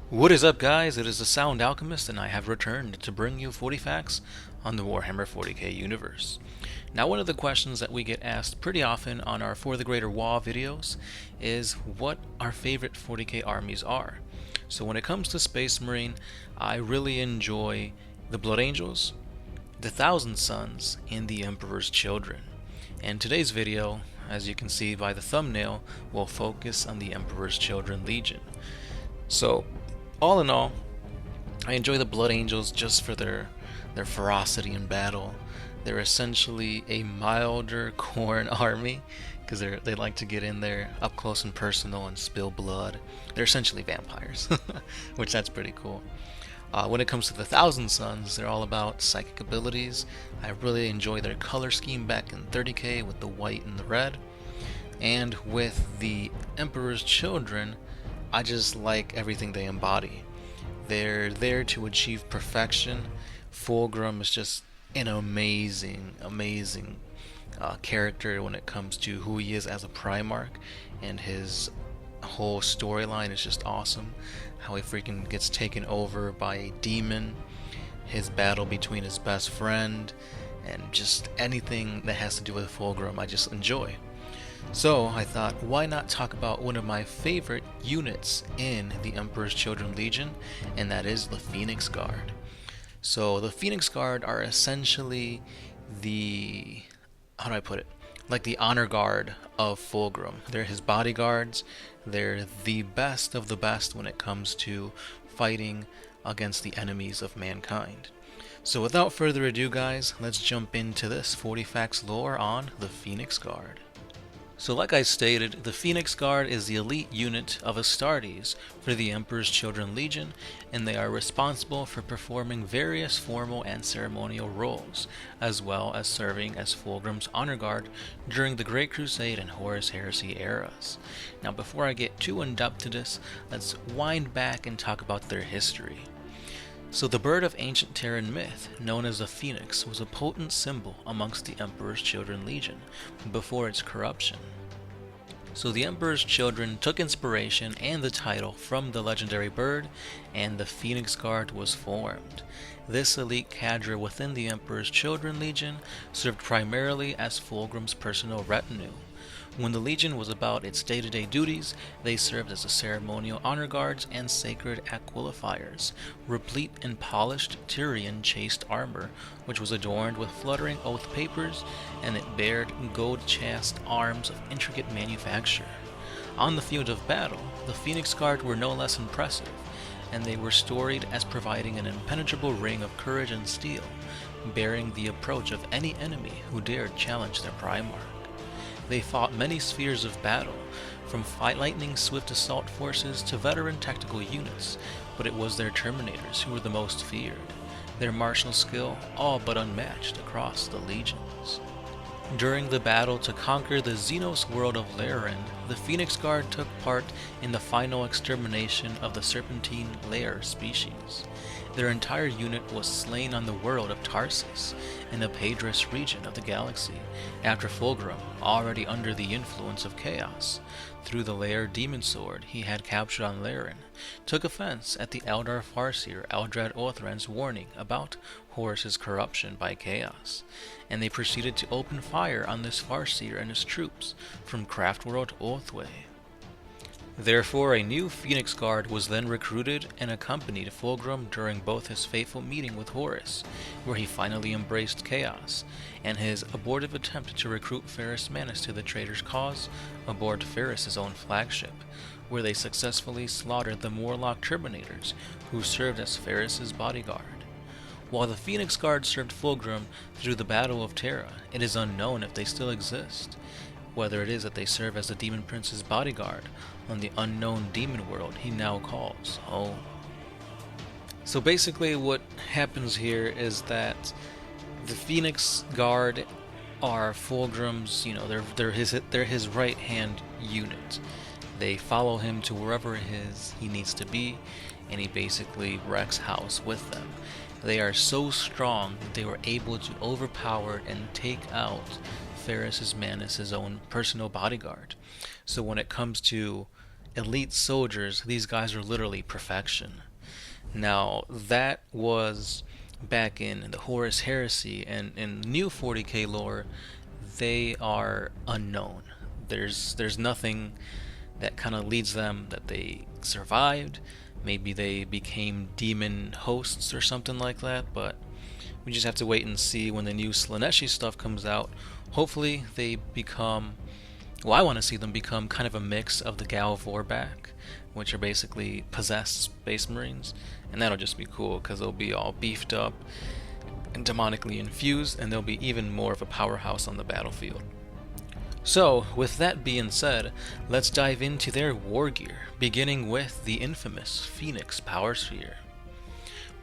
What is up, guys? It is the Sound Alchemist, and I have returned to bring you 40 facts on the Warhammer 40K universe. Now, one of the questions that we get asked pretty often on our For the Greater War videos is what our favorite 40K armies are. So when it comes to Space Marine, I really enjoy the Blood Angels, the Thousand Sons, and the Emperor's Children. And today's video, as you can see by the thumbnail, will focus on the Emperor's Children Legion. So, all in all, I enjoy the Blood Angels just for their ferocity in battle. They're essentially a milder Khorne army because they like to get in there up close and personal and spill blood. They're essentially vampires, which that's pretty cool. When it comes to the Thousand Sons, they're all about psychic abilities. I really enjoy their color scheme back in 30K with the white and the red. And with the Emperor's Children, I just like everything they embody. They're there to achieve perfection. Fulgrim is just an amazing character when it comes to who he is as a Primarch, and his whole storyline is just awesome. How he freaking gets taken over by a demon, his battle between his best friend, and just anything that has to do with Fulgrim I just enjoy. So I thought, why not talk about one of my favorite units in the Emperor's Children Legion, and that is the Phoenix Guard. So the Phoenix Guard are essentially the, how do I put it, like the honor guard of Fulgrim. They're his bodyguards. They're the best of the best when it comes to fighting against the enemies of mankind. So without further ado, guys, let's jump into this 40 facts lore on the Phoenix Guard. So like I stated, the Phoenix Guard is the elite unit of Astartes for the Emperor's Children Legion, and they are responsible for performing various formal and ceremonial roles, as well as serving as Fulgrim's honor guard during the Great Crusade and Horus Heresy eras. Now before I get too in-depth to this, let's wind back and talk about their history. So the bird of ancient Terran myth, known as the phoenix, was a potent symbol amongst the Emperor's Children Legion before its corruption. So the Emperor's Children took inspiration and the title from the legendary bird, and the Phoenix Guard was formed. This elite cadre within the Emperor's Children Legion served primarily as Fulgrim's personal retinue. When the Legion was about its day-to-day duties, they served as the ceremonial honor guards and sacred aquilifiers, replete in polished Tyrian chased armor, which was adorned with fluttering oath papers, and it bared gold-chased arms of intricate manufacture. On the field of battle, the Phoenix Guard were no less impressive, and they were storied as providing an impenetrable ring of courage and steel, bearing the approach of any enemy who dared challenge their Primarch. They fought many spheres of battle, from lightning-swift assault forces to veteran tactical units, but it was their Terminators who were the most feared, their martial skill all but unmatched across the legions. During the battle to conquer the Xenos world of Laren, the Phoenix Guard took part in the final extermination of the Serpentine layer species. Their entire unit was slain on the world of Tartarus, in the Padris region of the galaxy, after Fulgrim, already under the influence of chaos, through the lair demon sword he had captured on Laren, took offense at the Eldar Farseer Eldrad Orthran's warning about Horus's corruption by chaos, and they proceeded to open fire on this Farseer and his troops from Craftworld Orthway. Therefore, a new Phoenix Guard was then recruited and accompanied Fulgrim during both his fateful meeting with Horus, where he finally embraced chaos, and his abortive attempt to recruit Ferrus Manus to the traitor's cause aboard Ferrus's own flagship, where they successfully slaughtered the Morlock Terminators, who served as Ferrus's bodyguard. While the Phoenix Guard served Fulgrim through the Battle of Terra, it is unknown if they still exist, whether it is that they serve as the Demon Prince's bodyguard on the unknown demon world he now calls home. So basically what happens here is that the Phoenix Guard are Fulgrim's, they're his right-hand unit. They follow him to wherever he needs to be, and he basically wrecks house with them. They are so strong that they were able to overpower and take out Ferrus Manus' own personal bodyguard. So when it comes to elite soldiers, these guys are literally perfection. Now, that was back in the Horus Heresy, and in new 40k lore, they are unknown. There's nothing that kind of leads them that they survived. Maybe they became demon hosts or something like that, but we just have to wait and see when the new Slaneshi stuff comes out. Hopefully they become, well, I want to see them become kind of a mix of the Gal Vorback, which are basically possessed Space Marines, and that'll just be cool because they'll be all beefed up and demonically infused, and they'll be even more of a powerhouse on the battlefield. So, with that being said, let's dive into their war gear, beginning with the infamous Phoenix Power Sphere.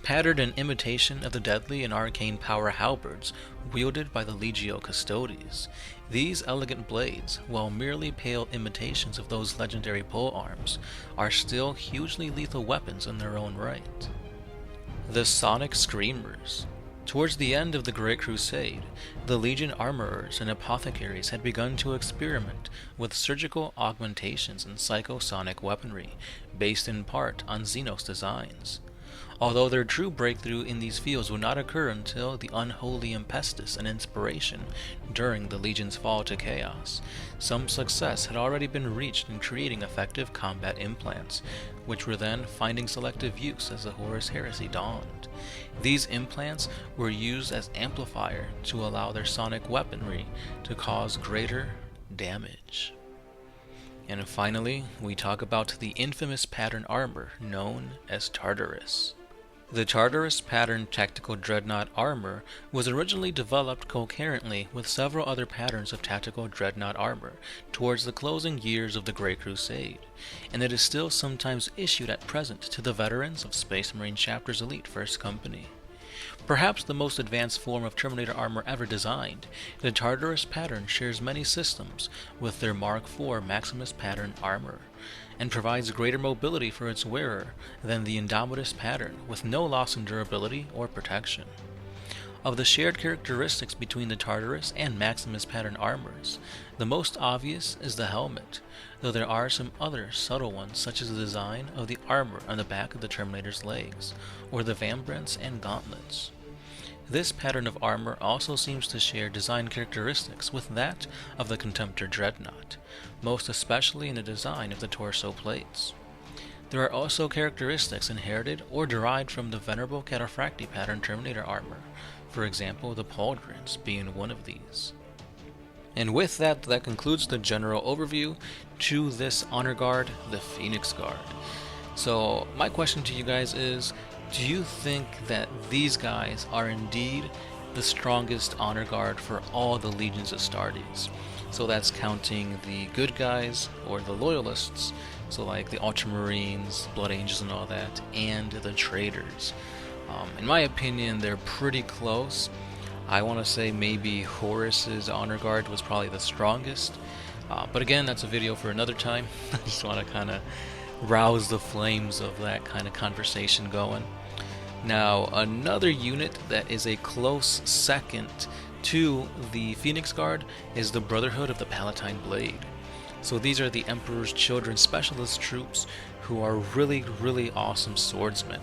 Patterned in imitation of the deadly and arcane power halberds wielded by the Legio Custodes, these elegant blades, while merely pale imitations of those legendary pole arms, are still hugely lethal weapons in their own right. The Sonic Screamers. Towards the end of the Great Crusade, the Legion armorers and apothecaries had begun to experiment with surgical augmentations and psychosonic weaponry, based in part on Xenos designs. Although their true breakthrough in these fields would not occur until the unholy Impestus and Inspiration during the Legion's fall to chaos, some success had already been reached in creating effective combat implants, which were then finding selective use as the Horus Heresy dawned. These implants were used as amplifier to allow their sonic weaponry to cause greater damage. And finally, we talk about the infamous pattern armor known as Tartarus. The Tartarus pattern tactical dreadnought armor was originally developed concurrently with several other patterns of tactical dreadnought armor towards the closing years of the Great Crusade, and it is still sometimes issued at present to the veterans of Space Marine Chapter's Elite First Company. Perhaps the most advanced form of Terminator armor ever designed, the Tartarus pattern shares many systems with their Mark IV Maximus pattern armor, and provides greater mobility for its wearer than the Indomitus pattern, with no loss in durability or protection. Of the shared characteristics between the Tartarus and Maximus pattern armors, the most obvious is the helmet, though there are some other subtle ones such as the design of the armor on the back of the Terminator's legs, or the vambrents and gauntlets. This pattern of armor also seems to share design characteristics with that of the Contemptor Dreadnought, most especially in the design of the torso plates. There are also characteristics inherited or derived from the venerable Cataphractii pattern Terminator armor, for example the pauldrons being one of these. And with that concludes the general overview to this honor guard, the Phoenix Guard. So my question to you guys is, do you think that these guys are indeed the strongest honor guard for all the legions of Astartes? So that's counting the good guys or the loyalists, so like the Ultramarines, Blood Angels and all that, and the traitors. In my opinion, they're pretty close. I want to say maybe Horus's honor guard was probably the strongest, but again, that's a video for another time. I just want to kind of rouse the flames of that kind of conversation going. Now, another unit that is a close second to the Phoenix Guard is the Brotherhood of the Palatine Blade. So these are the Emperor's Children specialist troops who are really, really awesome swordsmen.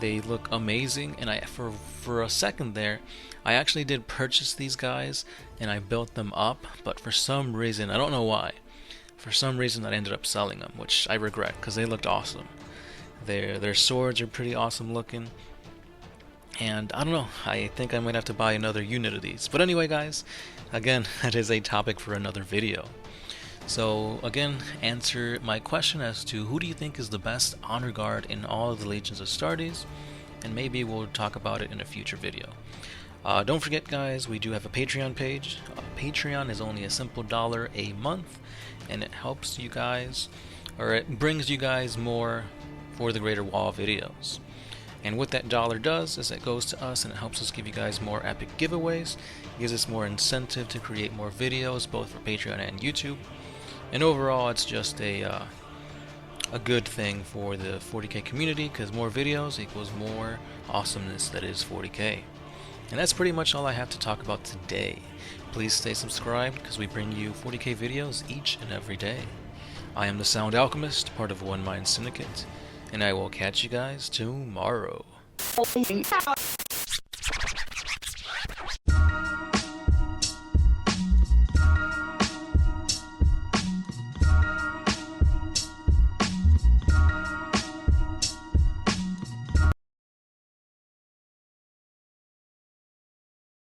They look amazing, and for a second there, I actually did purchase these guys, and I built them up, but for some reason, I don't know why, for some reason I ended up selling them, which I regret, because they looked awesome. Their swords are pretty awesome looking, and I don't know, I think I might have to buy another unit of these. But anyway guys, again, that is a topic for another video. So again, answer my question as to who do you think is the best honor guard in all of the legions of Astartes, and maybe we'll talk about it in a future video. Don't forget guys, we do have a Patreon page. Patreon is only a simple $1 a month, and it helps you guys, or it brings you guys more for the Greater Wall videos. And what that dollar does is it goes to us and it helps us give you guys more epic giveaways. It gives us more incentive to create more videos, both for Patreon and YouTube. And overall, it's just a good thing for the 40k community, because more videos equals more awesomeness that is 40k. And that's pretty much all I have to talk about today. Please stay subscribed, because we bring you 40k videos each and every day. I am the Sound Alchemist, part of One Mind Syndicate, and I will catch you guys tomorrow.